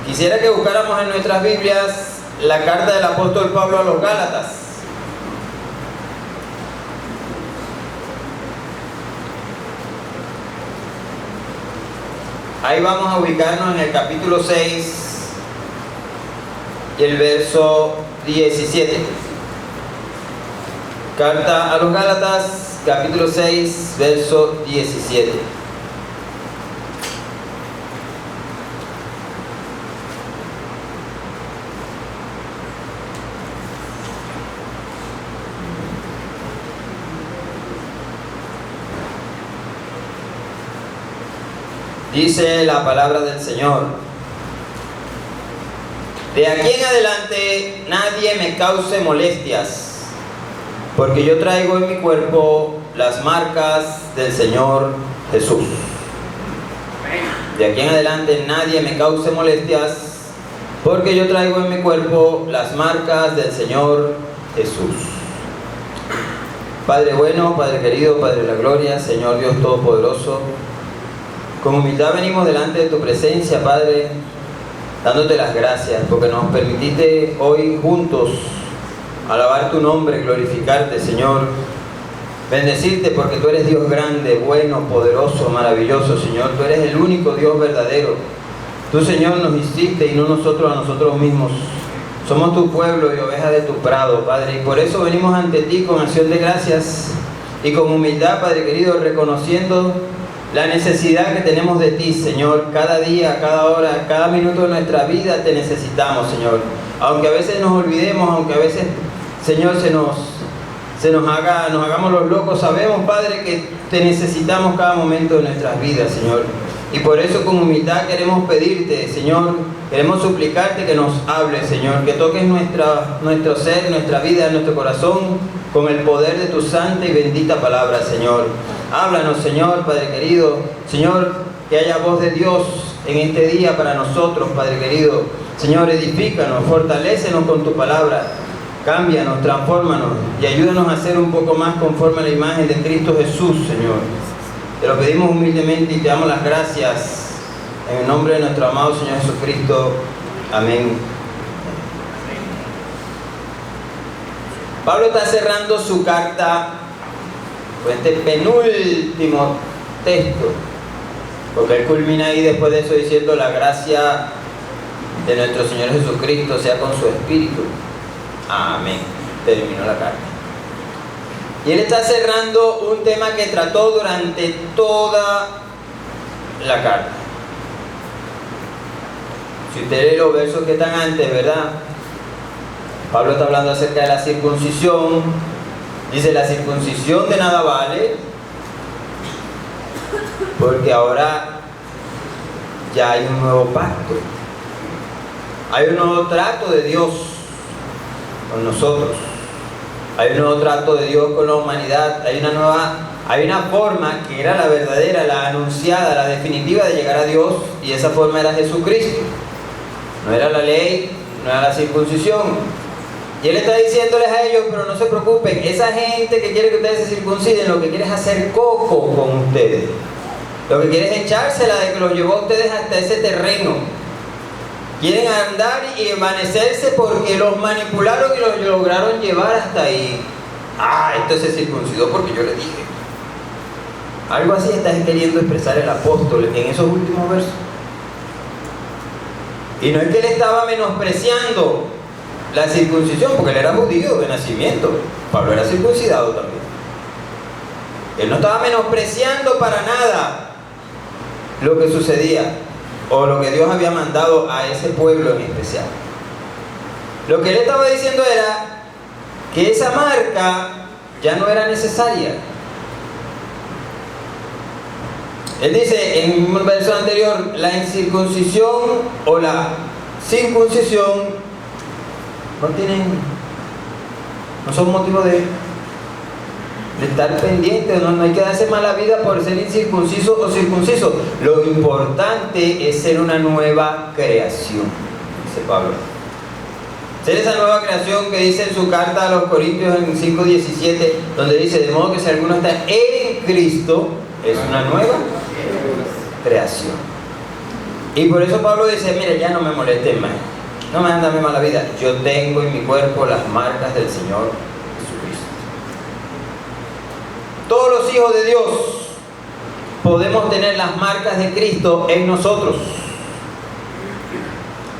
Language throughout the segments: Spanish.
Quisiera que buscáramos en nuestras Biblias la carta del apóstol Pablo a los Gálatas. Ahí vamos a ubicarnos en el capítulo 6 y el verso 17. Carta a los Gálatas, capítulo 6, verso 17. Dice la palabra del Señor: de aquí en adelante nadie me cause molestias, porque yo traigo en mi cuerpo las marcas del Señor Jesús. De aquí en adelante nadie me cause molestias, porque yo traigo en mi cuerpo las marcas del Señor Jesús. Padre bueno, Padre querido, Padre de la gloria, Señor Dios Todopoderoso, con humildad venimos delante de tu presencia, Padre, dándote las gracias porque nos permitiste hoy juntos alabar tu nombre, glorificarte, Señor, bendecirte porque tú eres Dios grande, bueno, poderoso, maravilloso, Señor. Tú eres el único Dios verdadero. Tú, Señor, nos hiciste y no nosotros a nosotros mismos. Somos tu pueblo y ovejas de tu prado, Padre, y por eso venimos ante ti con acción de gracias y con humildad, Padre querido, reconociendo la necesidad que tenemos de ti, Señor. Cada día, cada hora, cada minuto de nuestra vida te necesitamos, Señor. Aunque a veces nos olvidemos, aunque a veces, Señor, nos hagamos los locos, sabemos, Padre, que te necesitamos cada momento de nuestras vidas, Señor. Y por eso con humildad queremos pedirte, Señor, queremos suplicarte que nos hables, Señor, que toques nuestro ser, nuestra vida, nuestro corazón, con el poder de tu santa y bendita palabra, Señor. Háblanos, Señor, Padre querido. Señor, que haya voz de Dios en este día para nosotros, Padre querido. Señor, edifícanos, fortalécenos con tu palabra. Cámbianos, transfórmanos y ayúdanos a ser un poco más conforme a la imagen de Cristo Jesús, Señor. Te lo pedimos humildemente y te damos las gracias en el nombre de nuestro amado Señor Jesucristo. Amén. Pablo está cerrando su carta con este penúltimo texto, porque él culmina ahí después de eso diciendo: la gracia de nuestro Señor Jesucristo sea con su espíritu. Amén. Terminó la carta. Y él está cerrando un tema que trató durante toda la carta. Si usted lee los versos que están antes, ¿verdad? Pablo está hablando acerca de la circuncisión. Dice: la circuncisión de nada vale, porque ahora ya hay un nuevo pacto. Hay un nuevo trato de Dios con nosotros. Hay un nuevo trato de Dios con la humanidad. Hay una forma que era la verdadera, la anunciada, la definitiva de llegar a Dios, y esa forma era Jesucristo. No era la ley, no era la circuncisión. Y él está diciéndoles a ellos: pero no se preocupen, esa gente que quiere que ustedes se circunciden, lo que quiere es hacer coco con ustedes. Lo que quiere es echársela de que los llevó a ustedes hasta ese terreno. Quieren andar y envanecerse porque los manipularon y los lograron llevar hasta ahí. Esto se circuncidó porque yo le dije. Algo así está queriendo expresar el apóstol en esos últimos versos. Y no es que él estaba menospreciando la circuncisión, porque él era judío de nacimiento. Pablo era circuncidado también. Él no estaba menospreciando para nada lo que sucedía o lo que Dios había mandado a ese pueblo en especial. Lo que él estaba diciendo era que esa marca ya no era necesaria. Él dice en un verso anterior: la incircuncisión o la circuncisión no son motivo de estar pendiente. No hay que darse mala vida por ser incircunciso o circunciso. Lo importante es ser una nueva creación, dice Pablo. Ser esa nueva creación que dice en su carta a los Corintios en 5:17, donde dice: de modo que si alguno está en Cristo, es una nueva creación. Y por eso Pablo dice, mira, ya no me molesten más, no me anden mala vida, yo tengo en mi cuerpo las marcas del Señor Jesucristo. Todos los hijos de Dios podemos tener las marcas de Cristo en nosotros.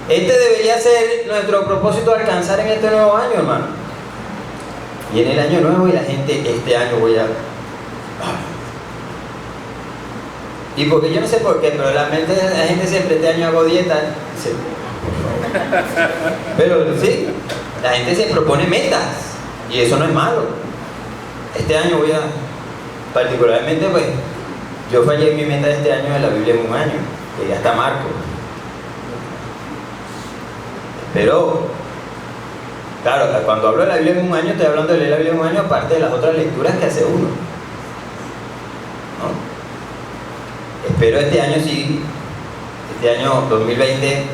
Este debería ser nuestro propósito alcanzar en este nuevo año, hermano. Y en el año nuevo, y la gente, este año voy a... Y porque yo no sé por qué, pero la gente siempre, este año hago dieta. Pero sí, la gente se propone metas, y eso no es malo. Este año voy a... Particularmente, pues, yo fallé en mi meta de este año de la Biblia en un año, que ya está Marco. Pero, claro, cuando hablo de la Biblia en un año, estoy hablando de leer la Biblia en un año, aparte de las otras lecturas que hace uno, ¿no? Espero este año sí, este año 2020,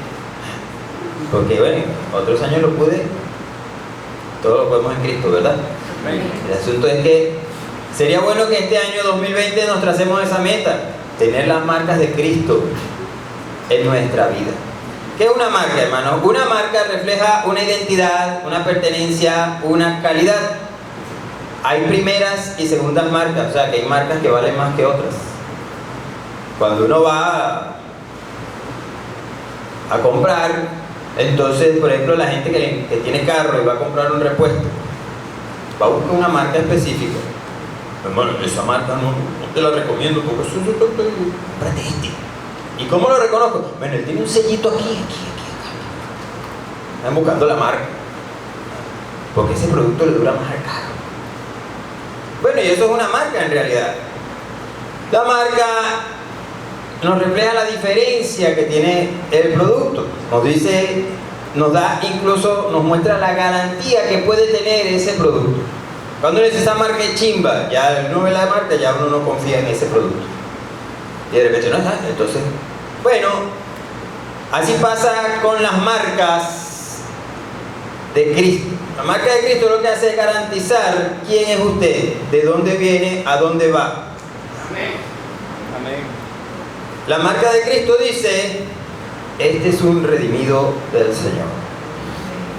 porque bueno, otros años lo pude, todo lo podemos en Cristo, ¿verdad? El asunto es que sería bueno que este año 2020 nos tracemos esa meta, tener las marcas de Cristo en nuestra vida. ¿Qué es una marca, hermano? Una marca refleja una identidad, una pertenencia, una calidad. Hay primeras y segundas marcas, o sea que hay marcas que valen más que otras. Cuando uno va a comprar, entonces, por ejemplo, la gente que tiene carro y va a comprar un repuesto, va a buscar una marca específica. Hermano, esa marca no te la recomiendo porque eso es cómprate este. ¿Y cómo lo reconozco? Bueno, él tiene un sellito aquí. Están buscando la marca, porque ese producto le dura más al carro. Bueno, y eso es una marca en realidad. La marca nos refleja la diferencia que tiene el producto. Nos dice, nos da incluso, nos muestra la garantía que puede tener ese producto. Cuando uno dice esa marca es chimba, ya uno ve la marca, ya uno no confía en ese producto. Y de repente no está. Entonces, bueno, así pasa con las marcas de Cristo. La marca de Cristo lo que hace es garantizar quién es usted, de dónde viene, a dónde va. Amén. Amén. La marca de Cristo dice, este es un redimido del Señor.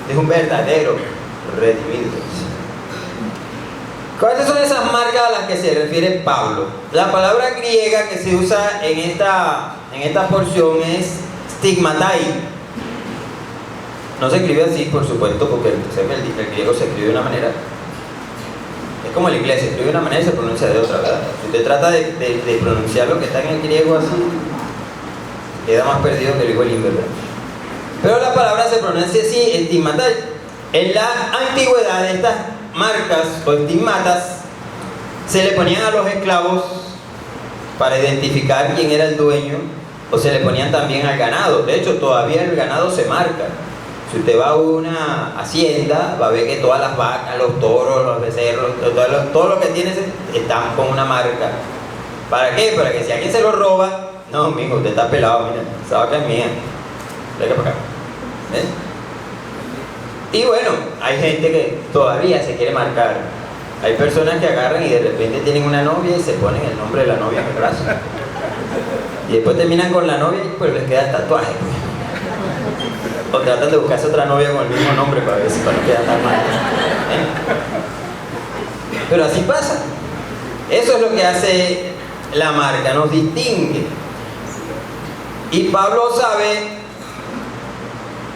Es un verdadero redimido del Señor. ¿Cuáles son esas marcas a las que se refiere Pablo? La palabra griega que se usa en esta porción es stigmatai. No se escribe así, por supuesto, porque el griego se escribe de una manera. Es como el inglés, se escribe de una manera y se pronuncia de otra, ¿verdad? Si usted trata de pronunciar lo que está en el griego así, queda más perdido que el hijo del ¿verdad? Pero la palabra se pronuncia así, stigmatai. En la antigüedad, estas marcas o estigmatas se le ponían a los esclavos para identificar quién era el dueño, o se le ponían también al ganado. De hecho, todavía el ganado se marca. Si usted va a una hacienda, va a ver que todas las vacas, los toros, los becerros, todo lo que tiene están con una marca. ¿Para qué? Para que si alguien se lo roba, no, mijo, usted está pelado, mira, esa vaca es mía. Venga para acá. ¿Ves? Y bueno, hay gente que todavía se quiere marcar. Hay personas que agarran y de repente tienen una novia y se ponen el nombre de la novia en el brazo. Y después terminan con la novia y pues les queda el tatuaje. O tratan de buscarse otra novia con el mismo nombre para ver si no queda tan mal. Pero así pasa. Eso es lo que hace la marca, nos distingue. Y Pablo sabe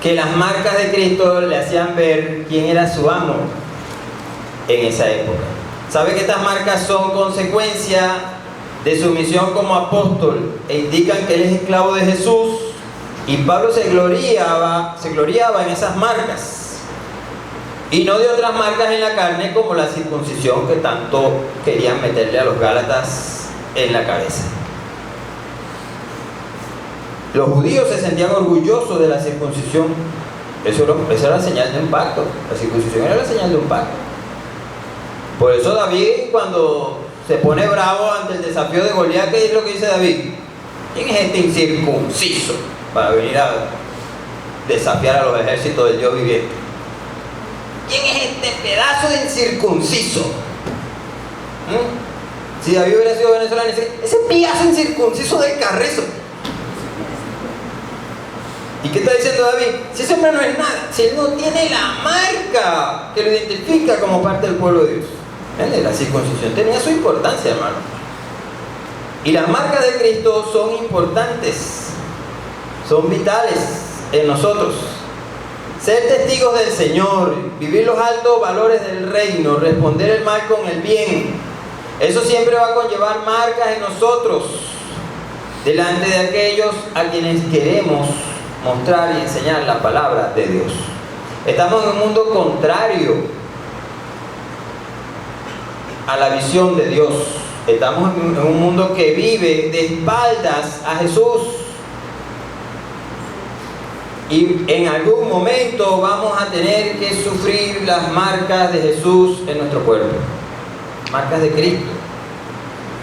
que las marcas de Cristo le hacían ver quién era su amo en esa época. Sabe que estas marcas son consecuencia de su misión como apóstol e indican que él es esclavo de Jesús. Y Pablo se gloriaba en esas marcas y no de otras marcas en la carne como la circuncisión que tanto querían meterle a los gálatas en la cabeza. Los judíos se sentían orgullosos de la circuncisión. Esa era la señal de un pacto. La circuncisión era la señal de un pacto. Por eso David, cuando se pone bravo ante el desafío de Goliat, ¿qué es lo que dice David? ¿Quién es este incircunciso para venir a desafiar a los ejércitos del Dios viviente? ¿Quién es este pedazo de incircunciso? Si David hubiera sido venezolano, ese pedazo incircunciso del Carrizo. ¿Y qué está diciendo David? Si ese hombre no es nada, si él no tiene la marca que lo identifica como parte del pueblo de Dios. La circuncisión tenía su importancia, hermano. Y las marcas de Cristo son importantes, son vitales en nosotros. Ser testigos del Señor, vivir los altos valores del reino, responder el mal con el bien, eso siempre va a conllevar marcas en nosotros, delante de aquellos a quienes queremos mostrar y enseñar la palabra de Dios. Estamos en un mundo contrario a la visión de Dios. Estamos en un mundo que vive de espaldas a Jesús. Y en algún momento vamos a tener que sufrir las marcas de Jesús en nuestro cuerpo. Marcas de Cristo.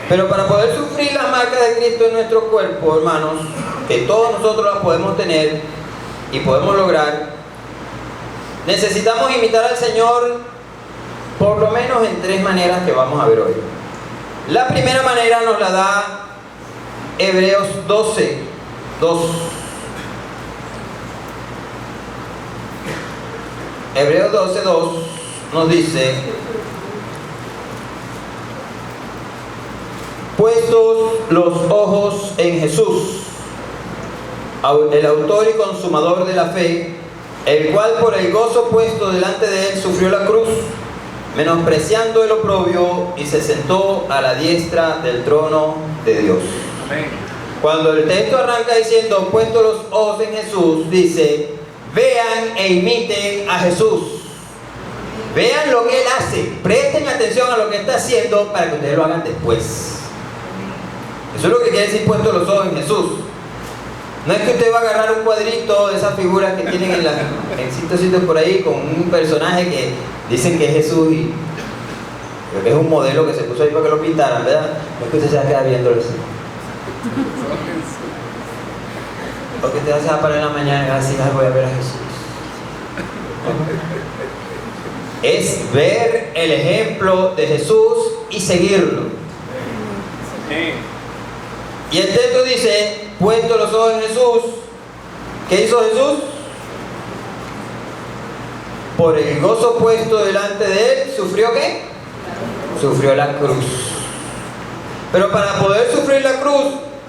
Pero para poder sufrir las marcas de Cristo en nuestro cuerpo, hermanos, que todos nosotros las podemos tener y podemos lograr, necesitamos imitar al Señor por lo menos en 3 maneras que vamos a ver hoy. La primera manera nos la da Hebreos 12:2. Hebreos 12:2 nos dice: puestos los ojos en Jesús, el autor y consumador de la fe, el cual por el gozo puesto delante de él sufrió la cruz, menospreciando el oprobio, y se sentó a la diestra del trono de Dios. Amén. Cuando el texto arranca diciendo puestos los ojos en Jesús, dice: vean e imiten a Jesús. Vean lo que Él hace, presten atención a lo que está haciendo para que ustedes lo hagan después. Eso es lo que quiere decir puestos los ojos en Jesús. No es que usted va a agarrar un cuadrito de esas figuras que tienen en sitios por ahí con un personaje que dicen que es Jesús, y creo que es un modelo que se puso ahí para que lo pintaran, ¿verdad? No es que usted se va a quedar viéndolo así. O que te vas a parar en la mañana y vas a decir: voy a ver a Jesús. Es ver el ejemplo de Jesús y seguirlo. Y el texto dice: puesto los ojos en Jesús. ¿Qué hizo Jesús? Por el gozo puesto delante de él, ¿sufrió qué? Sufrió la cruz. Pero para poder sufrir la cruz,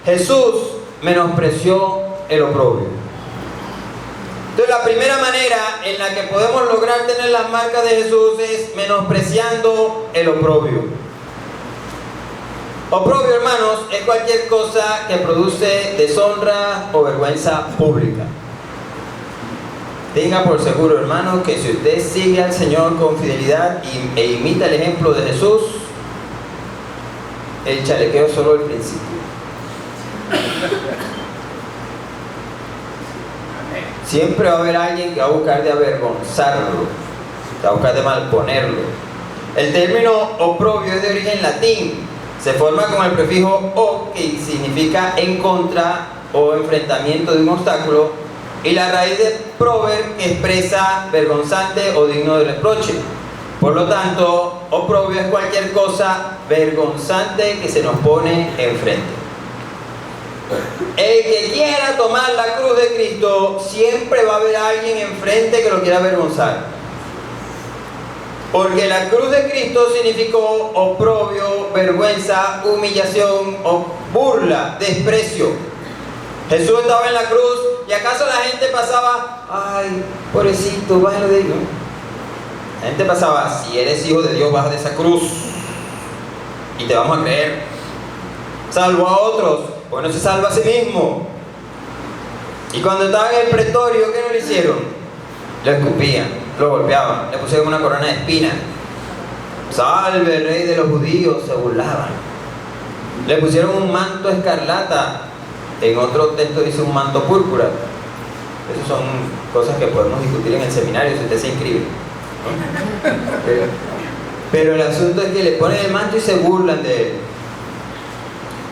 Jesús menospreció el oprobio. Entonces, la primera manera en la que podemos lograr tener las marcas de Jesús es menospreciando el oprobio. Oprobio, hermanos, es cualquier cosa que produce deshonra o vergüenza pública. Tenga por seguro, hermano, que si usted sigue al Señor con fidelidad e imita el ejemplo de Jesús, el chalequeo es solo el principio. Siempre va a haber alguien que va a buscar de avergonzarlo, que va a buscar de malponerlo. El término oprobio es de origen latín. Se forma con el prefijo o, que significa en contra o enfrentamiento de un obstáculo, y la raíz de prober, que expresa vergonzante o digno de reproche. Por lo tanto, oprobio es cualquier cosa vergonzante que se nos pone enfrente. El que quiera tomar la cruz de Cristo, siempre va a haber alguien enfrente que lo quiera avergonzar. Porque la cruz de Cristo significó oprobio, vergüenza, humillación, o burla, desprecio. Jesús estaba en la cruz y acaso la gente pasaba: ay, pobrecito, bájalo de ahí, ¿no? La gente pasaba: si eres hijo de Dios, baja de esa cruz y te vamos a creer. Salvó a otros, pues no se salva a sí mismo. Y cuando estaba en el pretorio, ¿qué no le hicieron? Lo escupían, lo golpeaban, le pusieron una corona de espinas. Salve el rey de los judíos, se burlaban. Le pusieron un manto escarlata. En otro texto dice un manto púrpura. Esas son cosas que podemos discutir en el seminario si usted se inscribe, ¿no? Pero el asunto es que le ponen el manto y se burlan de él.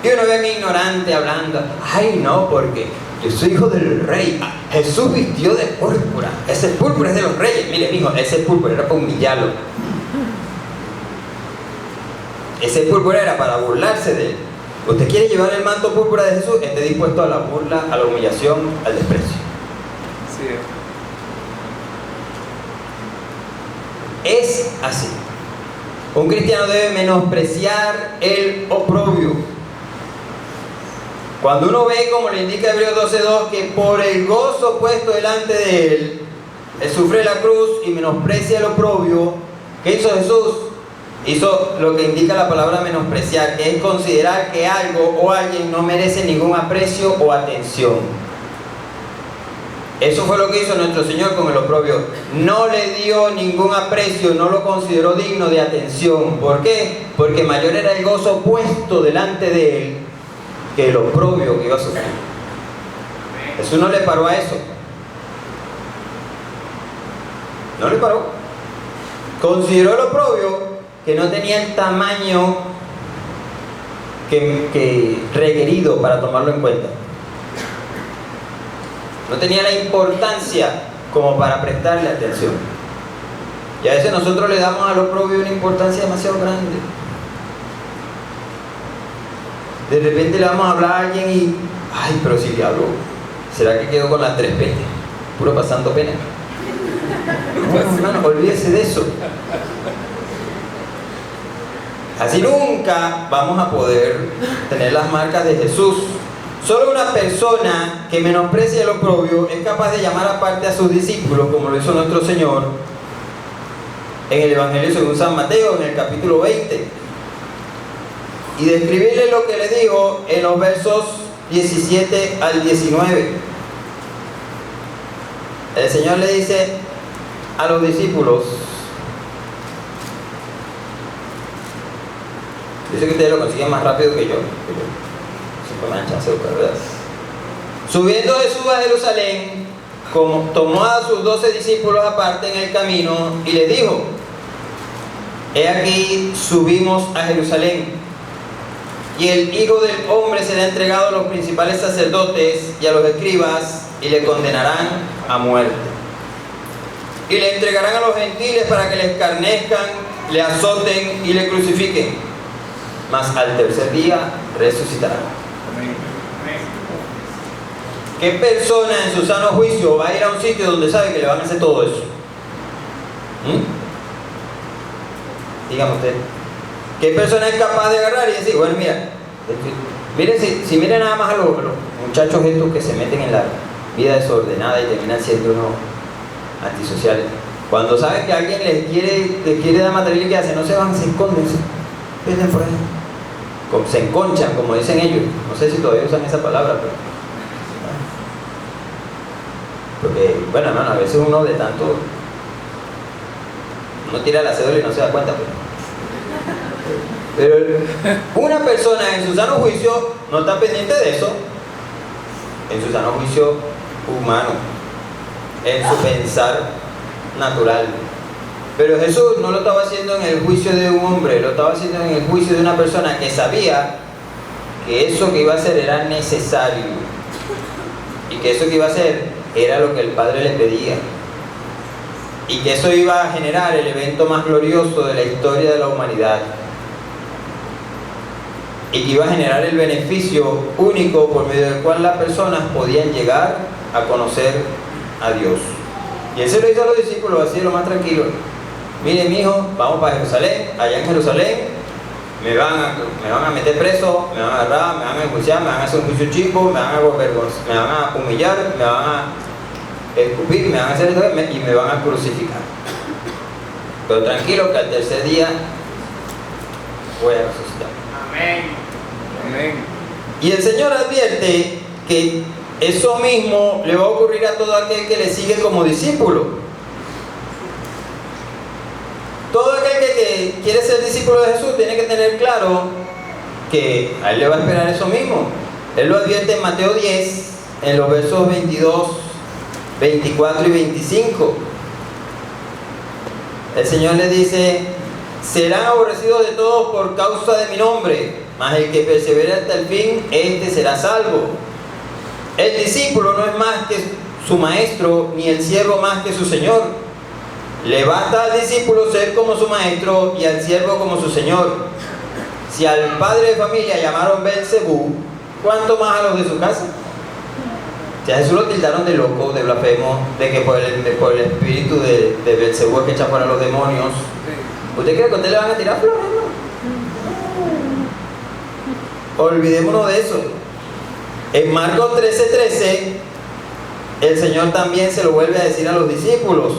Y uno ve a un ignorante hablando: ay, no, porque yo soy hijo del rey. Jesús vistió de púrpura. Ese púrpura es de los reyes. Mire, mijo, ese púrpura era para humillarlo. Ese púrpura era para burlarse de él. ¿Usted quiere llevar el manto púrpura de Jesús? Esté dispuesto a la burla, a la humillación, al desprecio. Así es. Es así. Un cristiano debe menospreciar el oprobio. Cuando uno ve, como le indica Hebreos 12:2, que por el gozo puesto delante de él sufre la cruz y menosprecia el oprobio, ¿qué hizo Jesús? Hizo lo que indica la palabra menospreciar, que es considerar que algo o alguien no merece ningún aprecio o atención. Eso fue lo que hizo nuestro Señor con el oprobio. No le dio ningún aprecio, no lo consideró digno de atención. ¿Por qué? Porque mayor era el gozo puesto delante de él que el oprobio que iba a sufrir. Jesús no le paró a eso. No le paró. Consideró el oprobio que no tenía el tamaño que requerido para tomarlo en cuenta. No tenía la importancia como para prestarle atención. Y a veces nosotros le damos al oprobio una importancia demasiado grande. De repente le vamos a hablar a alguien y, ay, pero si le hablo, ¿será que quedó con las 3 P? Puro pasando pena. No, hermano, olvídese de eso. Así nunca vamos a poder tener las marcas de Jesús. Solo una persona que menosprecia el oprobio es capaz de llamar aparte a sus discípulos, como lo hizo nuestro Señor en el Evangelio según San Mateo, en el capítulo 20, y describirle lo que le dijo en los versos 17 al 19. El Señor le dice a los discípulos, dice que ustedes lo consiguen más rápido que yo. Subiendo Jesús a Jerusalén, tomó a sus 12 discípulos aparte en el camino y les dijo: he aquí subimos a Jerusalén, y el Hijo del Hombre será entregado a los principales sacerdotes y a los escribas, y le condenarán a muerte. Y le entregarán a los gentiles para que le escarnezcan, le azoten y le crucifiquen. Mas al tercer día resucitará. ¿Qué persona en su sano juicio va a ir a un sitio donde sabe que le van a hacer todo eso? Dígame usted. ¿Qué persona es capaz de agarrar y decir, bueno, miren, si miren nada más a los muchachos estos que se meten en la vida desordenada y terminan siendo unos antisociales? Cuando saben que alguien les quiere dar material, ¿qué hacen? No se van, se esconden, se pierden por ahí. Se enconchan, como dicen ellos. No sé si todavía usan esa palabra, pero... Porque, bueno, hermano, a veces uno de tanto... Uno tira la cédula y no se da cuenta, pero una persona en su sano juicio no está pendiente de eso. En su sano juicio humano, en su pensar natural. Pero Jesús no lo estaba haciendo en el juicio de un hombre, lo estaba haciendo en el juicio de una persona que sabía que eso que iba a hacer era necesario y que eso que iba a hacer era lo que el Padre le pedía, y que eso iba a generar el evento más glorioso de la historia de la humanidad, y que iba a generar el beneficio único por medio del cual las personas podían llegar a conocer a Dios. Y Él se lo hizo a los discípulos así de lo más tranquilo. Miren, mijo, vamos para Jerusalén. Allá en Jerusalén me van a meter preso, me van a agarrar, me van a enjuiciar, me van a hacer un juicio chico, me van a humillar, me van a escupir, me van a hacer esto y me van a crucificar. Pero tranquilo, que al tercer día voy a resucitar. Amén. Amén. Y el Señor advierte que eso mismo le va a ocurrir a todo aquel que le sigue como discípulo. Todo aquel que quiere ser discípulo de Jesús tiene que tener claro que a él le va a esperar eso mismo. Él lo advierte en Mateo 10, en los versos 22, 24 y 25. El Señor le dice: serán aborrecidos de todos por causa de mi nombre, mas el que persevere hasta el fin, éste será salvo. El discípulo no es más que su maestro, ni el siervo más que su señor. Le basta al discípulo ser como su maestro y al siervo como su señor. Si al padre de familia llamaron Belcebú, ¿cuánto más a los de su casa? Si a Jesús lo tildaron de loco, de blasfemo, de que por el espíritu de Belcebú es que echa fuera a los demonios, ¿usted cree que a usted le van a tirar flores? No. Olvidémonos de eso. En Marcos 13:13, el Señor también se lo vuelve a decir a los discípulos.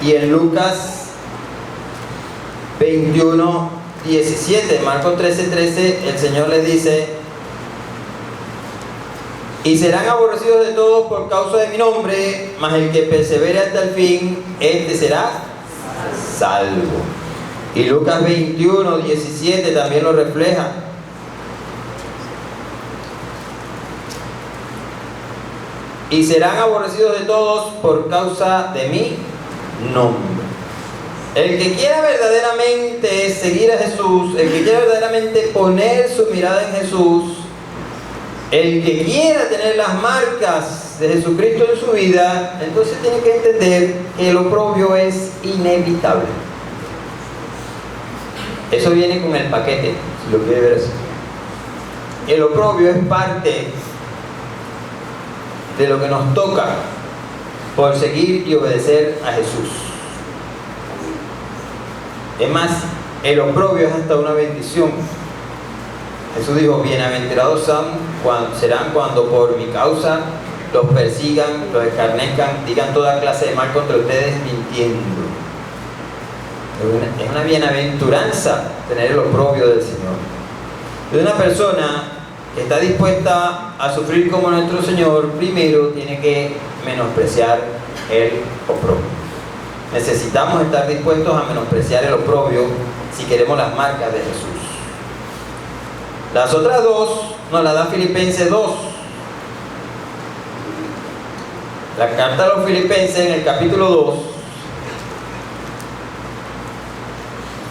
Y en Lucas 21:17, Marcos 13:13, el Señor les dice: y serán aborrecidos de todos por causa de mi nombre, mas el que persevere hasta el fin, este será salvo. Y Lucas 21:17 también lo refleja. Y serán aborrecidos de todos por causa de mi nombre. El que quiera verdaderamente seguir a Jesús, el que quiera verdaderamente poner su mirada en Jesús, el que quiera tener las marcas de Jesucristo en su vida, entonces tiene que entender que el oprobio es inevitable. Eso viene con el paquete, si lo quiere ver así. El oprobio es parte de lo que nos toca por seguir y obedecer a Jesús. Es más, el oprobio es hasta una bendición. Jesús dijo: bienaventurados serán cuando por mi causa los persigan, los escarnezcan, digan toda clase de mal contra ustedes mintiendo. Es una bienaventuranza tener el oprobio del Señor. De una persona que está dispuesta a sufrir como nuestro Señor, primero tiene que menospreciar el oprobio. Necesitamos estar dispuestos a menospreciar el oprobio si queremos las marcas de Jesús. Las otras dos nos las da Filipenses 2. La carta a los Filipenses en el capítulo 2.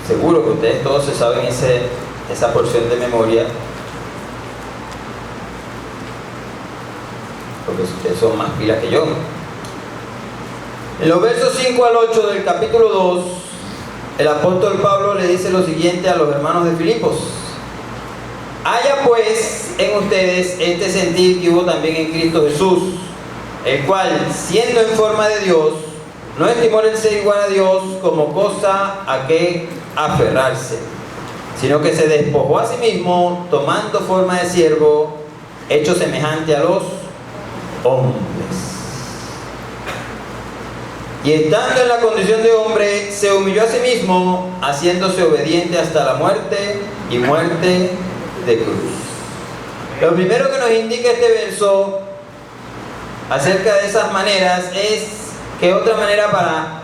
Seguro que ustedes todos se saben esa porción de memoria, porque ustedes son más pilas que yo. En los versos 5 al 8 del capítulo 2, el apóstol Pablo le dice lo siguiente a los hermanos de Filipos: haya pues en ustedes este sentir que hubo también en Cristo Jesús, el cual, siendo en forma de Dios, no estimó el ser igual a Dios como cosa a que aferrarse, sino que se despojó a sí mismo, tomando forma de siervo, hecho semejante a los hombres. Y estando en la condición de hombre, se humilló a sí mismo, haciéndose obediente hasta la muerte y muerte de cruz. Lo primero que nos indica este verso acerca de esas maneras es que otra manera para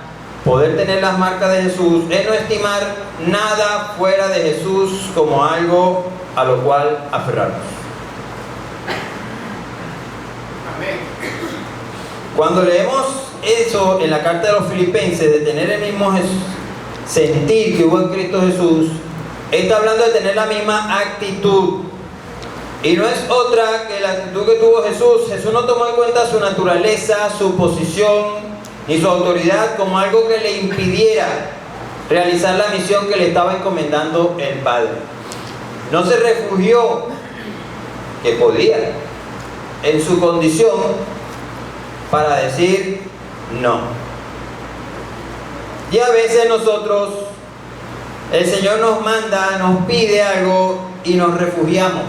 poder tener las marcas de Jesús es no estimar nada fuera de Jesús como algo a lo cual aferrarnos. Amén. Cuando leemos eso en la carta de los Filipenses, de tener el mismo sentir que hubo en Cristo Jesús, está hablando de tener la misma actitud. Y no es otra que la actitud que tuvo Jesús. Jesús no tomó en cuenta su naturaleza, su posición, ni su autoridad como algo que le impidiera realizar la misión que le estaba encomendando el Padre. No se refugió, que podía, en su condición para decir no. Y a veces nosotros, el Señor nos manda, nos pide algo y nos refugiamos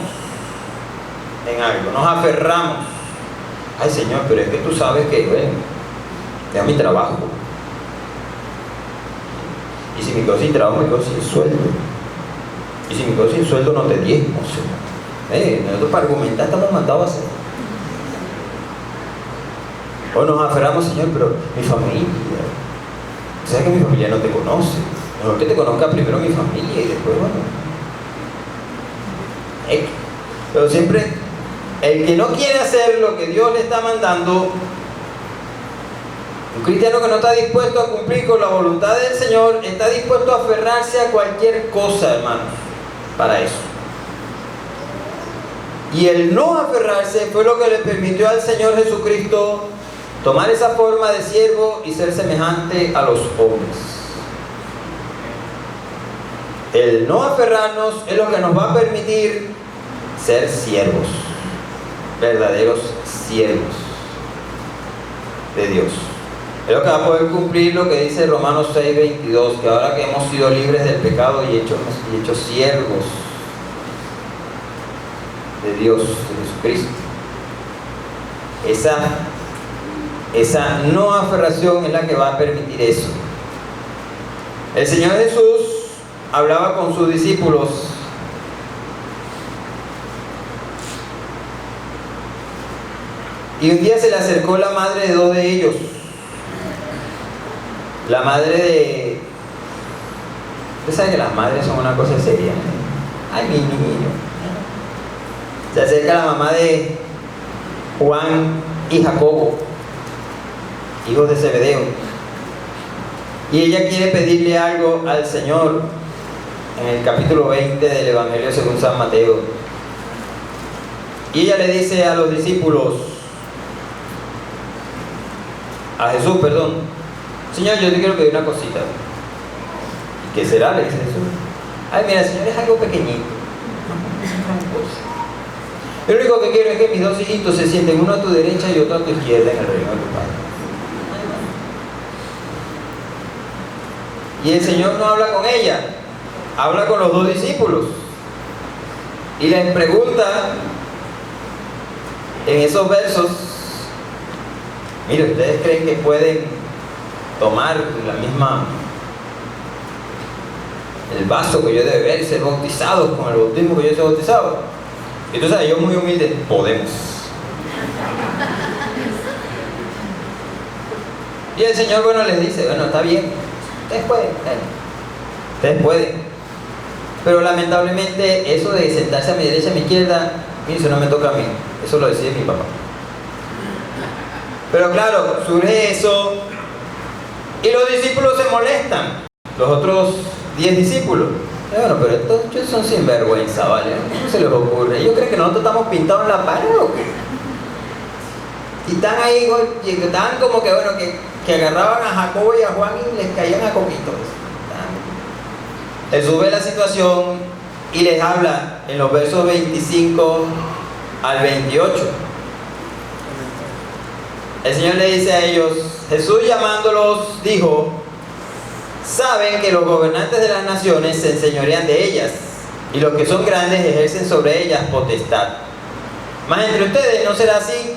en algo, nos aferramos. Ay, Señor, pero es que tú sabes que, bueno, es mi trabajo. Y si me quedo sin trabajo, me quedo sin sueldo. Y si me quedo sin sueldo, no te diezmo, Señor. Nosotros para argumentar estamos mandados a hacer. O nos aferramos, Señor, pero mi familia. ¿Sabes que mi familia no te conoce? Mejor que te conozca primero mi familia y después, bueno. Pero siempre, el que no quiere hacer lo que Dios le está mandando, un cristiano que no está dispuesto a cumplir con la voluntad del Señor, está dispuesto a aferrarse a cualquier cosa, hermanos, para eso. Y el no aferrarse fue lo que le permitió al Señor Jesucristo tomar esa forma de siervo y ser semejante a los hombres. El no aferrarnos es lo que nos va a permitir ser siervos. verdaderos siervos de Dios. Es lo que va a poder cumplir lo que dice Romanos 6:22, que ahora que hemos sido libres del pecado y hechos siervos de Dios, de Jesucristo. Esa no aferración es la que va a permitir eso. El Señor Jesús hablaba con sus discípulos y un día se le acercó la madre de dos de ellos, la madre de... Usted sabe que las madres son una cosa seria, ¿eh? Ay, mi niño. Se acerca la mamá de Juan y Jacobo, hijos de Zebedeo, y ella quiere pedirle algo al Señor en el capítulo 20 del Evangelio según San Mateo. Y ella le dice a los discípulos, a Jesús, perdón: Señor, yo te quiero pedir una cosita. ¿Y qué será?, le dice Jesús. Ay, mira, Señor, es algo pequeñito. Yo lo único que quiero es que mis dos hijitos se sienten, uno a tu derecha y otro a tu izquierda, en el reino de tu Padre. Y el Señor no habla con ella, habla con los dos discípulos y les pregunta en esos versos: mire, ¿ustedes creen que pueden tomar el vaso que yo debe beber y ser bautizados con el bautismo que yo soy bautizado? Y tú sabes, yo muy humilde: podemos. Y el Señor, bueno, les dice: bueno, está bien, ustedes pueden. Pero lamentablemente eso de sentarse a mi derecha, a mi izquierda, mire, eso no me toca a mí, eso lo decide mi papá. Pero claro, surge eso y los discípulos se molestan, los otros 10 discípulos. Bueno, pero estos muchachos son sinvergüenza, ¿vale? ¿Cómo se les ocurre? ¿Ellos creen que nosotros estamos pintados en la pared o qué? Y están ahí, estaban como que, bueno, que agarraban a Jacobo y a Juan y les caían a coquitos. Jesús ve la situación y les habla en los versos 25 al 28. El Señor le dice a ellos, Jesús llamándolos dijo: saben que los gobernantes de las naciones se enseñorean de ellas, y los que son grandes ejercen sobre ellas potestad. Mas entre ustedes no será así,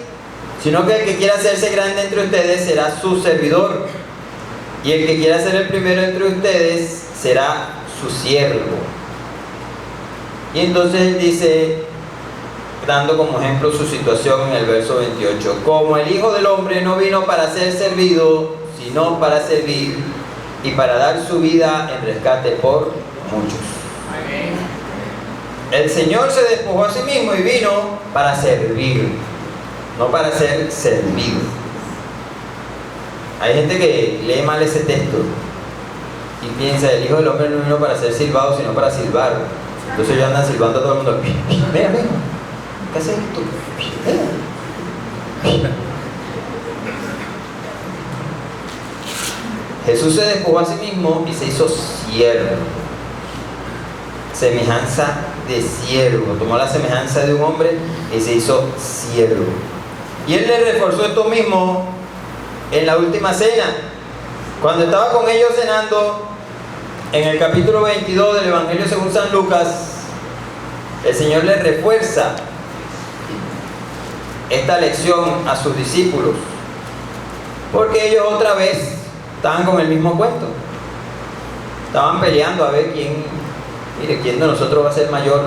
sino que el que quiera hacerse grande entre ustedes será su servidor, y el que quiera ser el primero entre ustedes será su siervo. Y entonces él dice, dando como ejemplo su situación en el verso 28, como el Hijo del Hombre no vino para ser servido, sino para servir y para dar su vida en rescate por muchos. El Señor se despojó a sí mismo y vino para servir, no para ser servido. Hay gente que lee mal ese texto y piensa, el Hijo del Hombre no vino para ser silbado, sino para silbar. Entonces ellos andan silbando a todo el mundo. Mira, ¿qué haces esto? Mira. Jesús se despojó a sí mismo y se hizo siervo, semejanza de siervo, tomó la semejanza de un hombre y se hizo siervo. Y él le reforzó esto mismo en la última cena, cuando estaba con ellos cenando, en el capítulo 22 del Evangelio según San Lucas. El Señor le refuerza esta lección a sus discípulos, porque ellos otra vez estaban con el mismo cuento. Estaban peleando a ver quién de nosotros va a ser mayor.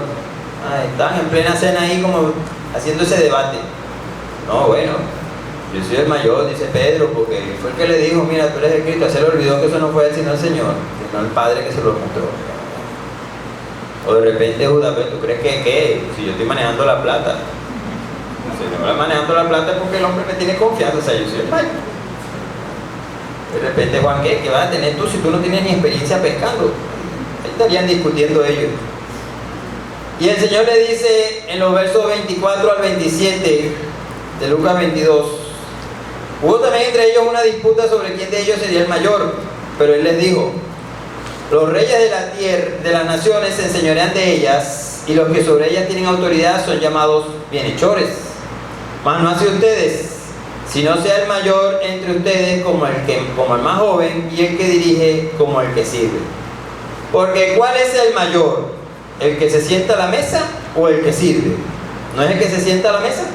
Estaban en plena cena ahí como haciendo ese debate. No, bueno, yo soy el mayor, dice Pedro, porque fue el que le dijo, mira, tú eres el Cristo. Se le olvidó que eso no fue él sino el Señor, sino el Padre que se lo mostró. O de repente Judas, ¿tú crees que si yo estoy manejando la plata? Si yo estoy manejando la plata es porque el hombre me tiene confianza, o sea, yo soy el mayor. De repente, Juan, ¿qué vas a tener tú si tú no tienes ni experiencia pescando? Ahí estarían discutiendo ellos. Y el Señor le dice en los versos 24 al 27 de Lucas 22, hubo también entre ellos una disputa sobre quién de ellos sería el mayor, pero Él les dijo, los reyes de la tierra, de las naciones se enseñorean de ellas, y los que sobre ellas tienen autoridad son llamados bienhechores. Mas no hacia ustedes, sino sea el mayor entre ustedes como el más joven, y el que dirige como el que sirve. Porque ¿cuál es el mayor? ¿El que se sienta a la mesa o el que sirve? ¿No es el que se sienta a la mesa?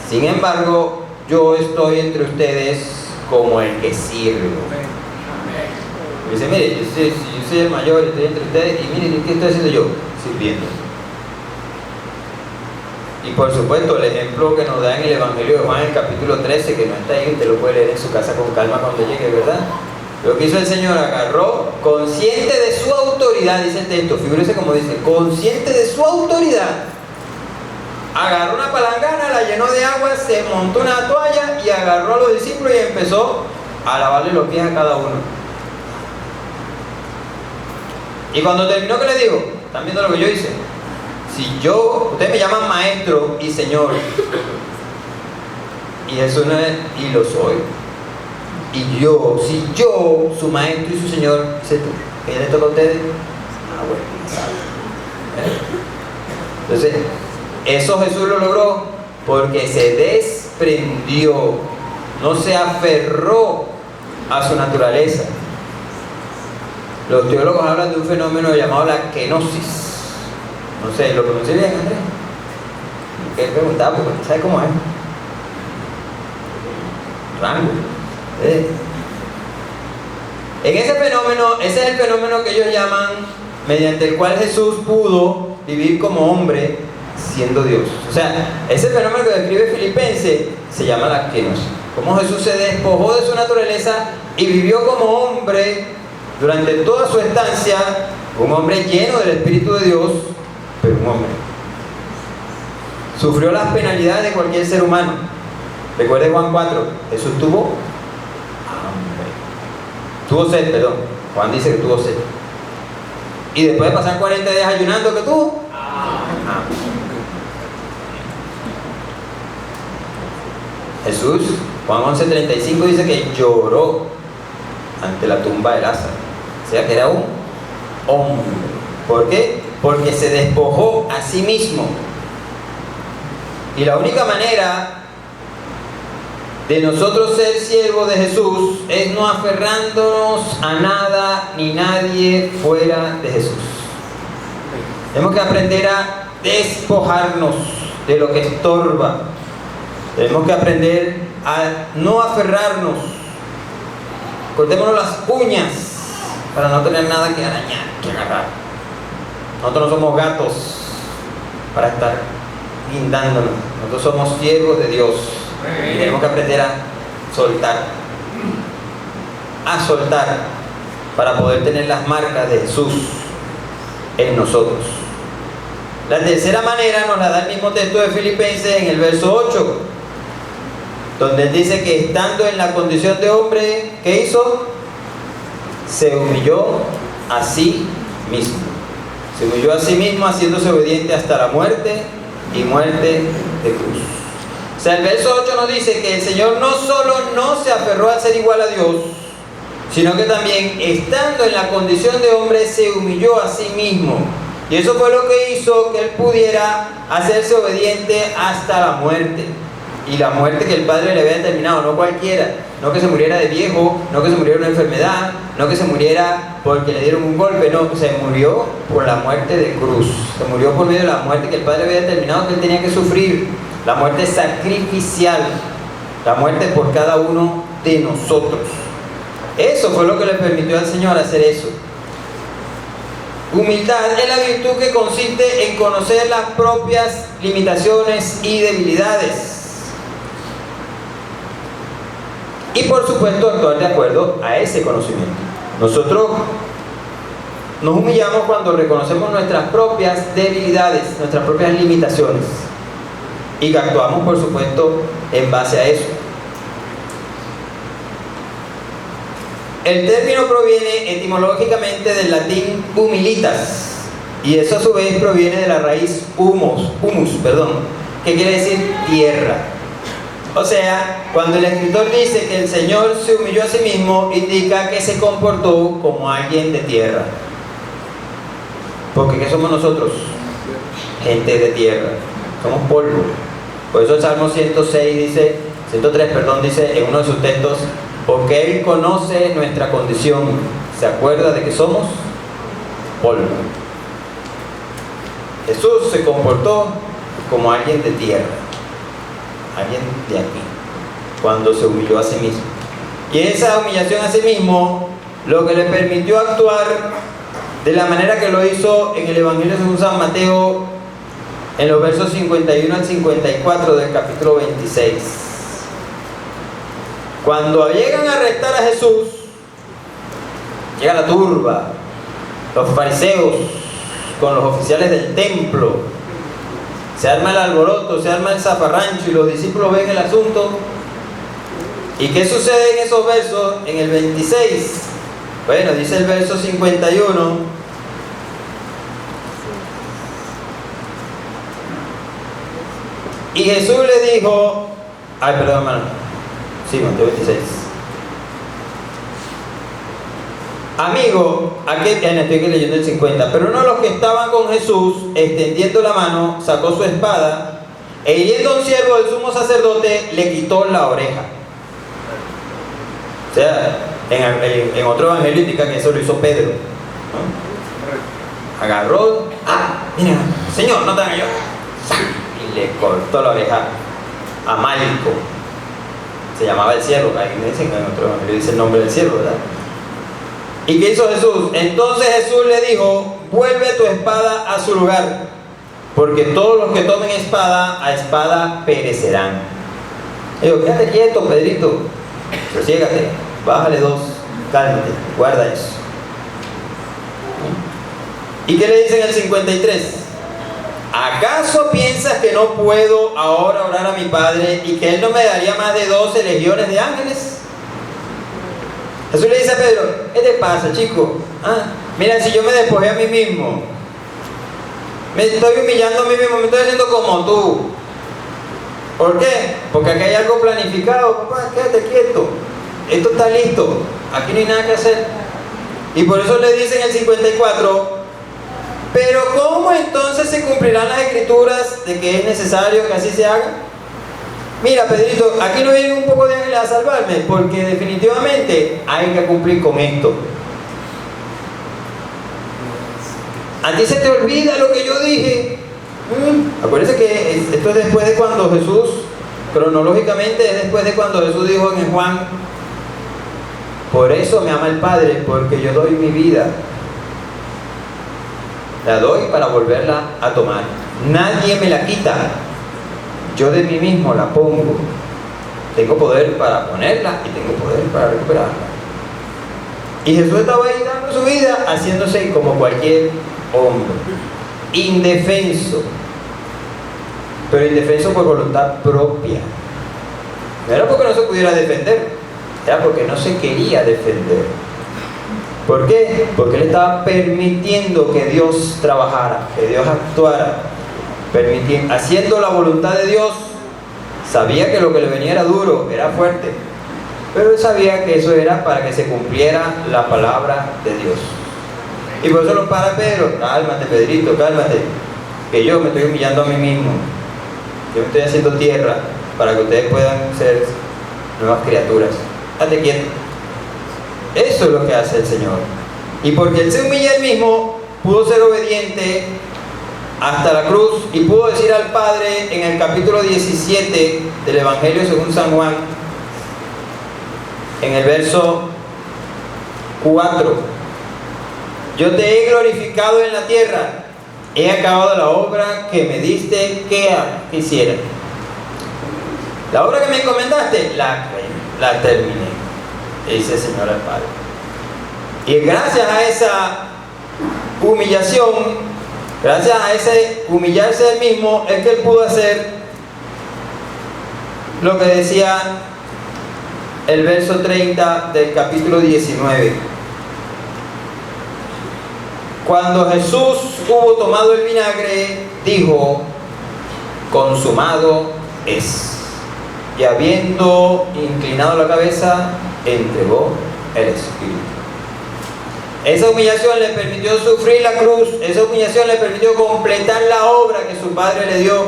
Sin embargo, yo estoy entre ustedes como el que sirve. Dice, mire, yo soy el mayor, estoy entre ustedes, y miren, ¿qué estoy haciendo yo? Sirviendo. Y por supuesto, el ejemplo que nos da en el Evangelio de Juan, en el capítulo 13, que no está ahí, usted lo puede leer en su casa con calma cuando llegue, ¿verdad? Lo que hizo el Señor, agarró, consciente de su autoridad, dice el texto, figúrese como dice, consciente de su autoridad, agarró una palangana, la llenó de agua, se montó una toalla y agarró a los discípulos y empezó a lavarle los pies a cada uno. Y cuando terminó, ¿qué le digo? ¿Están viendo lo que yo hice? Ustedes me llaman maestro y señor, y eso no es, y lo soy. Y si yo, su maestro y su señor, dice tú, ¿qué les toca a ustedes? Ah, bueno, ¿sabes? Entonces, eso Jesús lo logró porque se desprendió, no se aferró a su naturaleza. Los teólogos hablan de un fenómeno llamado la kenosis. No sé, ¿lo pronuncié bien, Andrés? ¿Qué preguntaba? Porque no sabe cómo es. Rango. En ese fenómeno, ese es el fenómeno que ellos llaman, mediante el cual Jesús pudo vivir como hombre siendo Dios. O sea, ese fenómeno que describe Filipenses se llama la kenosis. Cómo Jesús se despojó de su naturaleza y vivió como hombre durante toda su estancia, un hombre lleno del Espíritu de Dios, pero un hombre. Sufrió las penalidades de cualquier ser humano. Recuerde Juan 4, Jesús tuvo hambre. Tuvo sed, perdón. Juan dice que tuvo sed. Y después de pasar 40 días ayunando, ¿qué tuvo? Hambre. Jesús, Juan 11:35 dice que lloró ante la tumba de Lázaro. O sea que era un hombre. ¿Por qué? Porque se despojó a sí mismo. Y la única manera de nosotros ser siervos de Jesús es no aferrándonos a nada ni nadie fuera de Jesús. Tenemos que aprender a despojarnos de lo que estorba. Tenemos que aprender a no aferrarnos. Cortémonos las uñas para no tener nada que arañar, que agarrar. Nosotros no somos gatos para estar guindándonos. Nosotros somos siervos de Dios. Y tenemos que aprender a soltar. A soltar para poder tener las marcas de Jesús en nosotros. La tercera manera nos la da el mismo texto de Filipenses en el verso 8, donde él dice que estando en la condición de hombre, ¿qué hizo? Se humilló a sí mismo. Se humilló a sí mismo haciéndose obediente hasta la muerte y muerte de cruz. O sea, el verso 8 nos dice que el Señor no solo no se aferró a ser igual a Dios, sino que también estando en la condición de hombre se humilló a sí mismo. Y eso fue lo que hizo que él pudiera hacerse obediente hasta la muerte. Y la muerte que el Padre le había determinado, no cualquiera. No que se muriera de viejo, no que se muriera de una enfermedad, no que se muriera porque le dieron un golpe, no, se murió por la muerte de cruz. Se murió por medio de la muerte que el Padre había determinado que él tenía que sufrir. La muerte sacrificial, la muerte por cada uno de nosotros. Eso fue lo que le permitió al Señor hacer eso. Humildad es la virtud que consiste en conocer las propias limitaciones y debilidades. Y por supuesto actuar de acuerdo a ese conocimiento. Nosotros nos humillamos cuando reconocemos nuestras propias debilidades, nuestras propias limitaciones. Y actuamos por supuesto en base a eso. El término proviene etimológicamente del latín humilitas. Y eso a su vez proviene de la raíz humus, que quiere decir tierra. O sea, cuando el escritor dice que el Señor se humilló a sí mismo, indica que se comportó como alguien de tierra. Porque ¿qué somos nosotros? Gente de tierra. Somos polvo. Por eso el Salmo 106 dice, 103, perdón, dice en uno de sus textos, porque Él conoce nuestra condición, se acuerda de que somos polvo. Jesús se comportó como alguien de tierra, alguien de aquí, cuando se humilló a sí mismo. Y esa humillación a sí mismo, lo que le permitió actuar de la manera que lo hizo en el Evangelio según San Mateo, en los versos 51 al 54 del capítulo 26. Cuando llegan a arrestar a Jesús, llega la turba, los fariseos con los oficiales del templo, se arma el alboroto, se arma el zafarrancho y los discípulos ven el asunto. ¿Y qué sucede en esos versos? En el 26, bueno, dice el verso 51, y Jesús le dijo, ay, perdón, hermano, sí, Mateo 26. Amigo, aquí estoy leyendo el 50, pero uno de los que estaban con Jesús, extendiendo la mano, sacó su espada, e hiriendo a un siervo del sumo sacerdote, le quitó la oreja. O sea, en otro evangelio indica que eso lo hizo Pedro, ¿no? Agarró, mira, Señor, no te hagas yo. Y le cortó la oreja a Malco. Se llamaba el siervo, ahí me dicen que en otro evangelio dice el nombre del siervo, ¿verdad? ¿Y qué hizo Jesús? Entonces Jesús le dijo, vuelve tu espada a su lugar, porque todos los que tomen espada, a espada perecerán. Le digo, quédate quieto, Pedrito, sosiégate, bájale 2, cálmate, guarda eso. ¿Y qué le dice en el 53? ¿Acaso piensas que no puedo ahora orar a mi Padre y que Él no me daría más de 12 legiones de ángeles? Jesús le dice a Pedro, ¿qué te pasa, chico? Mira, si yo me despojé a mí mismo, me estoy humillando a mí mismo, me estoy haciendo como tú. ¿Por qué? Porque aquí hay algo planificado. Papá, quédate quieto, esto está listo, aquí no hay nada que hacer. Y por eso le dice en el 54, pero ¿cómo entonces se cumplirán las escrituras de que es necesario que así se haga? Mira, Pedrito, aquí no vienen un poco de ángeles a salvarme, porque definitivamente hay que cumplir con esto. ¿A ti se te olvida lo que yo dije? Acuérdense que esto es después de cuando Jesús, cronológicamente es después de cuando Jesús dijo en Juan, por eso me ama el Padre, porque yo doy mi vida. La doy para volverla a tomar. Nadie me la quita. Yo de mí mismo la pongo. Tengo poder para ponerla y tengo poder para recuperarla. Y Jesús estaba ahí dando su vida, haciéndose como cualquier hombre, indefenso, pero indefenso por voluntad propia. No era porque no se pudiera defender, era porque no se quería defender. ¿Por qué? Porque él estaba permitiendo que Dios trabajara, que Dios actuara, haciendo la voluntad de Dios. Sabía que lo que le venía era duro, era fuerte, pero él sabía que eso era para que se cumpliera la palabra de Dios. Y por eso lo para Pedro, cálmate, Pedrito, cálmate, que yo me estoy humillando a mí mismo, yo me estoy haciendo tierra para que ustedes puedan ser nuevas criaturas. Date quieto. Eso es lo que hace el Señor. Y porque Él se humilla Él mismo, pudo ser obediente hasta la cruz y pudo decir al Padre en el capítulo 17 del Evangelio según San Juan, en el verso 4, yo te he glorificado en la tierra, he acabado la obra que me diste que hiciera. La obra que me encomendaste, la terminé, dice el Señor al Padre. Y gracias a esa humillación, gracias a ese humillarse a Él mismo, es que Él pudo hacer lo que decía el verso 30 del capítulo 19. Cuando Jesús hubo tomado el vinagre, dijo, consumado es. Y habiendo inclinado la cabeza, entregó el Espíritu. Esa humillación le permitió sufrir la cruz, esa humillación le permitió completar la obra que su Padre le dio.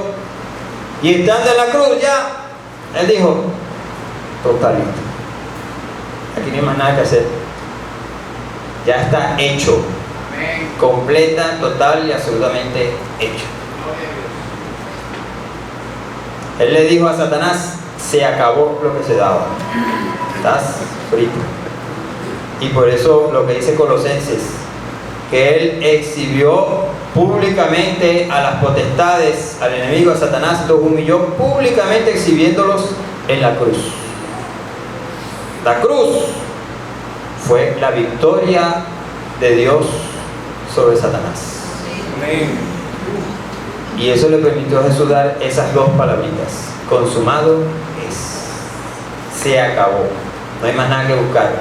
Y estando en la cruz ya, Él dijo, totalito. Aquí no hay más nada que hacer. Ya está hecho. Amén. Completa, total y absolutamente hecho. Él le dijo a Satanás, se acabó lo que se daba. Estás frito. Y por eso lo que dice Colosenses, que Él exhibió públicamente a las potestades, al enemigo, a Satanás, los humilló públicamente exhibiéndolos en la cruz. La cruz fue la victoria de Dios sobre Satanás. Amén. Y eso le permitió a Jesús dar esas dos palabritas. Consumado es. Se acabó. No hay más nada que buscar.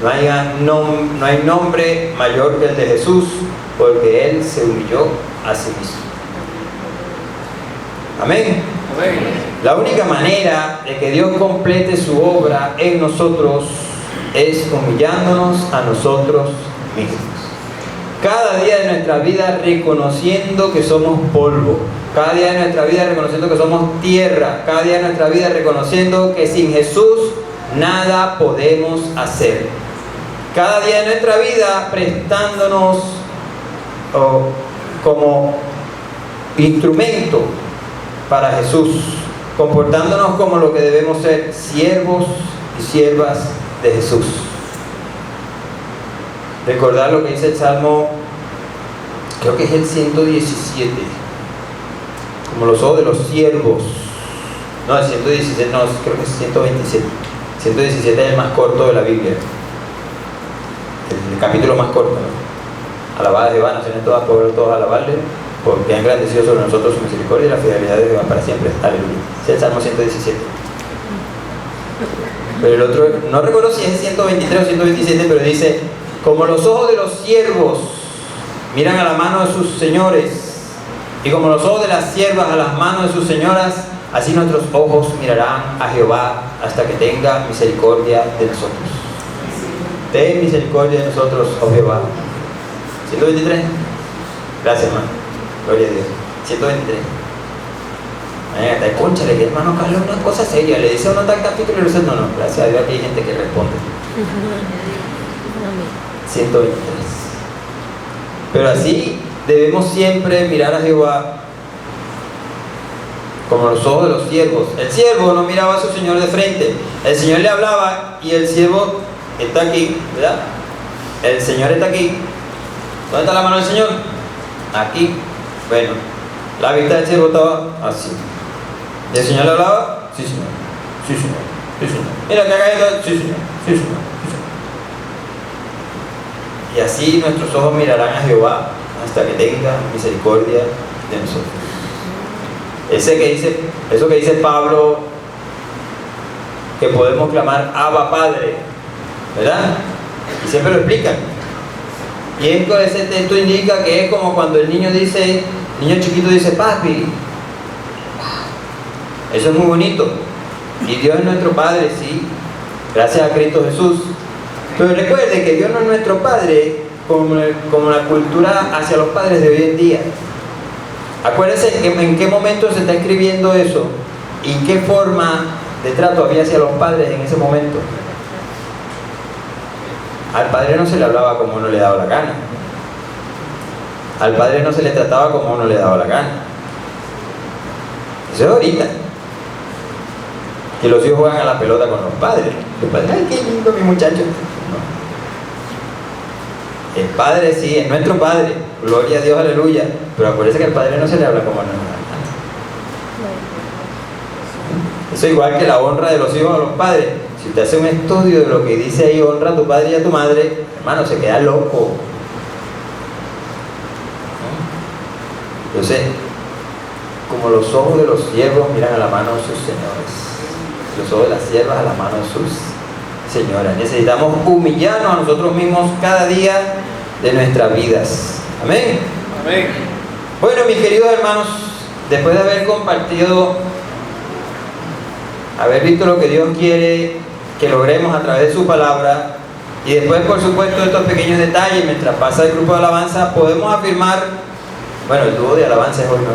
No hay nombre mayor que el de Jesús, porque Él se humilló a sí mismo. Amén. Amén. La única manera de que Dios complete su obra en nosotros es humillándonos a nosotros mismos. Cada día de nuestra vida reconociendo que somos polvo. Cada día de nuestra vida reconociendo que somos tierra. Cada día de nuestra vida reconociendo que sin Jesús nada podemos hacer. Cada día de nuestra vida prestándonos como instrumento para Jesús, comportándonos como lo que debemos ser, siervos y siervas de Jesús. Recordar lo que dice el Salmo, creo que es el 117, como los ojos de los siervos. No, el 117, no, creo que es 127. 117 es el más corto de la Biblia, el capítulo más corto, ¿no? Alabad a Jehová, naciones todas, pueblos todos, alabarle, porque ha engrandecido sobre nosotros su misericordia y la fidelidad de Jehová para siempre. Aleluya. Es el Salmo 117. Pero el otro, no recuerdo si es 123 o 127, pero dice, como los ojos de los siervos miran a la mano de sus señores, y como los ojos de las siervas a las manos de sus señoras, así nuestros ojos mirarán a Jehová hasta que tenga misericordia de nosotros. Ten misericordia de nosotros, oh Jehová. 123. Gracias, hermano. Gloria a Dios. 123. Cónchale, que hermano Carlos, una cosa seria. Le dice a uno tal capítulo y le dice, no, gracias a Dios aquí hay gente que responde. 123. Pero así debemos siempre mirar a Jehová como los ojos de los siervos. El siervo no miraba a su señor de frente. El señor le hablaba y el siervo está aquí, ¿verdad? El señor está aquí. ¿Dónde está la mano del señor? Aquí. Bueno, la vista del siervo estaba así. ¿Y el señor le hablaba? Sí, señor. Sí, señor. Sí, señor. Mira que haga esto. Sí, señor. Sí, señor. Sí, señor. Y así nuestros ojos mirarán a Jehová hasta que tenga misericordia de nosotros. Eso que dice Pablo, que podemos clamar Abba Padre, ¿verdad? Y siempre lo explican. Y ese texto indica que es como cuando el niño chiquito dice papi. Eso es muy bonito. Y Dios es nuestro Padre, sí, gracias a Cristo Jesús. Pero recuerde que Dios no es nuestro Padre como la cultura hacia los padres de hoy en día. Acuérdense en qué momento se está escribiendo eso y qué forma de trato había hacia los padres en ese momento. Al padre no se le hablaba como uno le daba la gana. Al padre no se le trataba como uno le daba la gana. Eso es ahorita. Que los hijos juegan a la pelota con los padres. Los padres, ay, qué lindo mi muchacho. No. El Padre sí, es nuestro Padre. Gloria a Dios, aleluya. Pero acuérdense que al Padre no se le habla como a nosotros. Eso igual que la honra de los hijos a los padres. Si usted hace un estudio de lo que dice ahí, honra a tu padre y a tu madre, hermano, se queda loco. Entonces, como los ojos de los siervos miran a la mano de sus señores, los ojos de las siervas a la mano de sus señoras. Necesitamos humillarnos a nosotros mismos cada día de nuestras vidas. Amén. Amén. Bueno, mis queridos hermanos, después de haber compartido, haber visto lo que Dios quiere que logremos a través de su palabra, y después, por supuesto, de estos pequeños detalles, mientras pasa el grupo de alabanza, podemos afirmar Bueno, el dúo de alabanza es hoy, ¿no?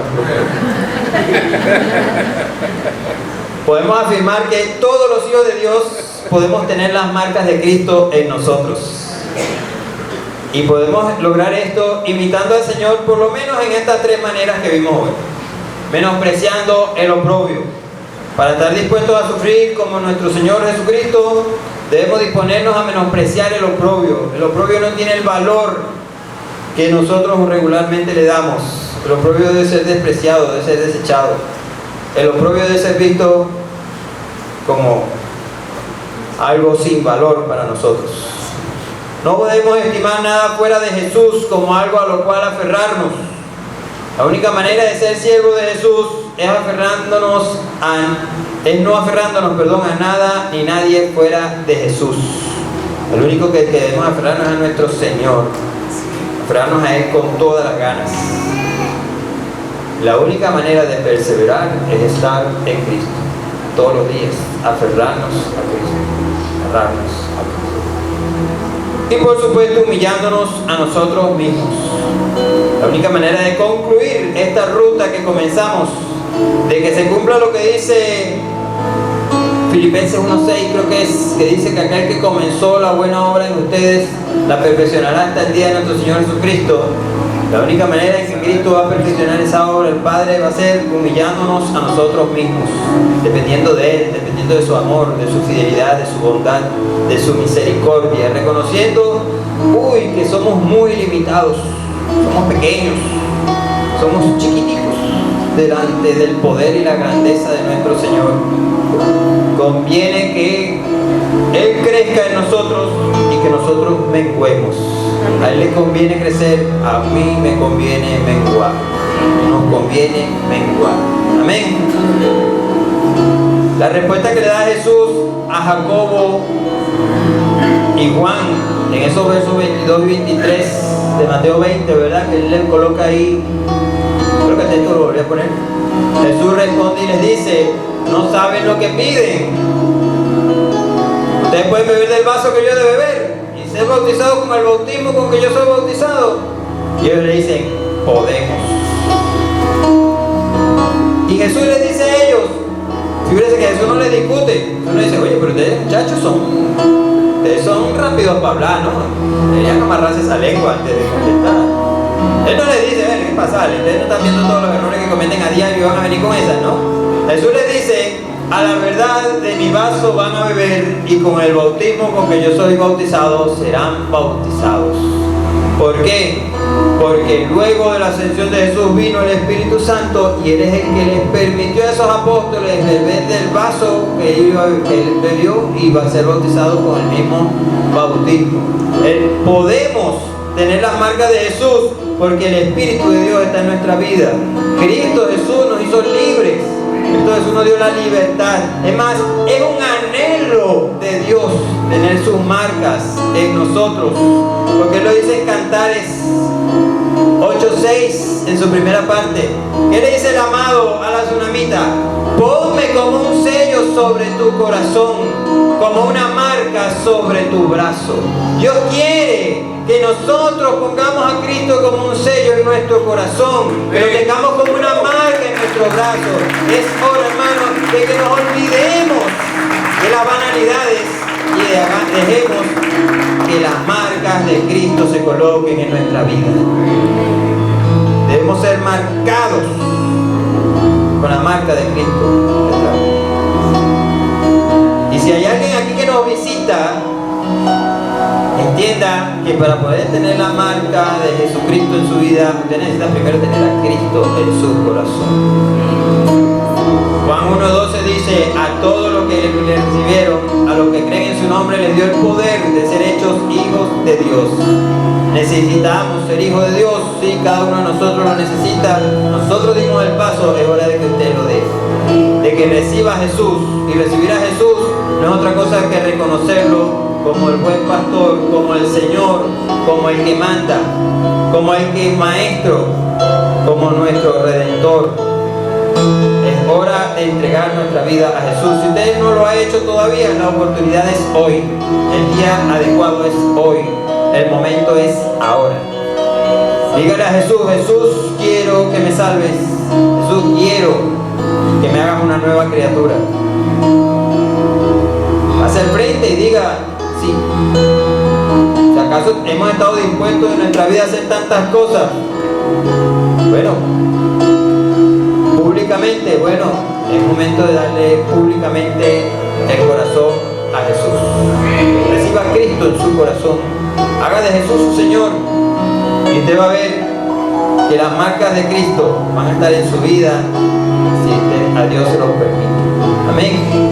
Podemos afirmar que todos los hijos de Dios podemos tener las marcas de Cristo en nosotros. Y podemos lograr esto imitando al Señor, por lo menos en estas tres maneras que vimos hoy. Menospreciando el oprobio. Para estar dispuestos a sufrir como nuestro Señor Jesucristo, debemos disponernos a menospreciar el oprobio. El oprobio no tiene el valor que nosotros regularmente le damos. El oprobio debe ser despreciado, debe ser desechado. El oprobio debe ser visto como algo sin valor para nosotros. No podemos estimar nada fuera de Jesús como algo a lo cual aferrarnos. La única manera de ser siervo de Jesús es no aferrándonos a nada ni nadie fuera de Jesús. El único que debemos aferrarnos es a nuestro Señor. Aferrarnos a Él con todas las ganas. La única manera de perseverar es estar en Cristo. Todos los días, aferrarnos a Cristo. Aferrarnos a Cristo. Y por supuesto, humillándonos a nosotros mismos. La única manera de concluir esta ruta que comenzamos, de que se cumpla lo que dice Filipenses 1:6, creo que es, que dice que aquel que comenzó la buena obra en ustedes la perfeccionará hasta el día de nuestro Señor Jesucristo. La única manera en que Cristo va a perfeccionar esa obra, el Padre, va a ser humillándonos a nosotros mismos, dependiendo de Él, dependiendo de su amor, de su fidelidad, de su bondad, de su misericordia, reconociendo, que somos muy limitados, somos pequeños, somos chiquiticos delante del poder y la grandeza de nuestro Señor. Conviene que Él crezca en nosotros y que nosotros menguemos. A Él le conviene crecer, a mí me conviene menguar. Nos conviene menguar. Amén. La respuesta que le da Jesús a Jacobo y Juan en esos versos 22 y 23 de Mateo 20, ¿verdad? Que Él le coloca ahí, creo que el texto lo volví a poner. Jesús responde y les dice: no saben lo que piden. Ustedes pueden beber del vaso que yo he de beber y ser bautizados con el bautismo con que yo soy bautizado. Y ellos le dicen: podemos. Y Jesús les dice a ellos, fíjense que Jesús no les discute. Jesús no dice: oye, pero ustedes muchachos son rápidos para hablar, ¿no? Deberían amarrarse esa lengua antes de contestar. Él no les dice: ¿qué pasa? Ustedes no están viendo todos los errores que cometen a diario y van a venir con esas, ¿no? Jesús les dice: a la verdad de mi vaso van a beber y con el bautismo con que yo soy bautizado serán bautizados. ¿Por qué? Porque luego de la ascensión de Jesús vino el Espíritu Santo y Él es el que les permitió a esos apóstoles beber del vaso que Él bebió y va a ser bautizado con el mismo bautismo. Podemos tener las marcas de Jesús porque el Espíritu de Dios está en nuestra vida. Cristo Jesús nos hizo libres. Cristo Jesús nos dio la libertad. Es más, es un anhelo de Dios tener sus marcas en nosotros. Porque Él lo dice en Cantares 8:6 en su primera parte. ¿Qué le dice el amado a la tsunamita? Ponme como un sello sobre tu corazón, como una marca sobre tu brazo. Dios quiere que nosotros pongamos a Cristo como un sello en nuestro corazón, que lo tengamos como una marca en nuestro brazo. Es hora, hermanos, de que nos olvidemos de las banalidades y dejemos que las marcas de Cristo se coloquen en nuestra vida. Debemos ser marcados con la marca de Cristo. Y si hay alguien aquí que nos visita, entienda que para poder tener la marca de Jesucristo en su vida, usted necesita primero tener a Cristo en su corazón. Juan 1:12 dice: a todos los que le recibieron, a los que creen en su nombre, les dio el poder de ser hechos hijos de Dios. Necesitamos ser hijos de Dios, sí, cada uno de nosotros lo necesita. Nosotros dimos el paso, es hora de que usted lo dé. De que reciba a Jesús. Y recibir a Jesús no es otra cosa que reconocerlo como el buen pastor, como el Señor, como el que manda, como el que es maestro, como nuestro Redentor. Es hora de entregar nuestra vida a Jesús. Si usted no lo ha hecho todavía, la oportunidad es hoy. El día adecuado es hoy. El momento es ahora. Dígale a Jesús: Jesús, quiero quiero que me salves. Jesús, quiero que me hagas una nueva criatura. Pase al frente y diga, sí. Si acaso hemos estado dispuestos en nuestra vida a hacer tantas cosas, bueno, públicamente, bueno, es momento de darle públicamente el corazón a Jesús. Reciba a Cristo en su corazón. Haga de Jesús su Señor. Y usted va a ver que las marcas de Cristo van a estar en su vida si a Dios se lo permite. Amén.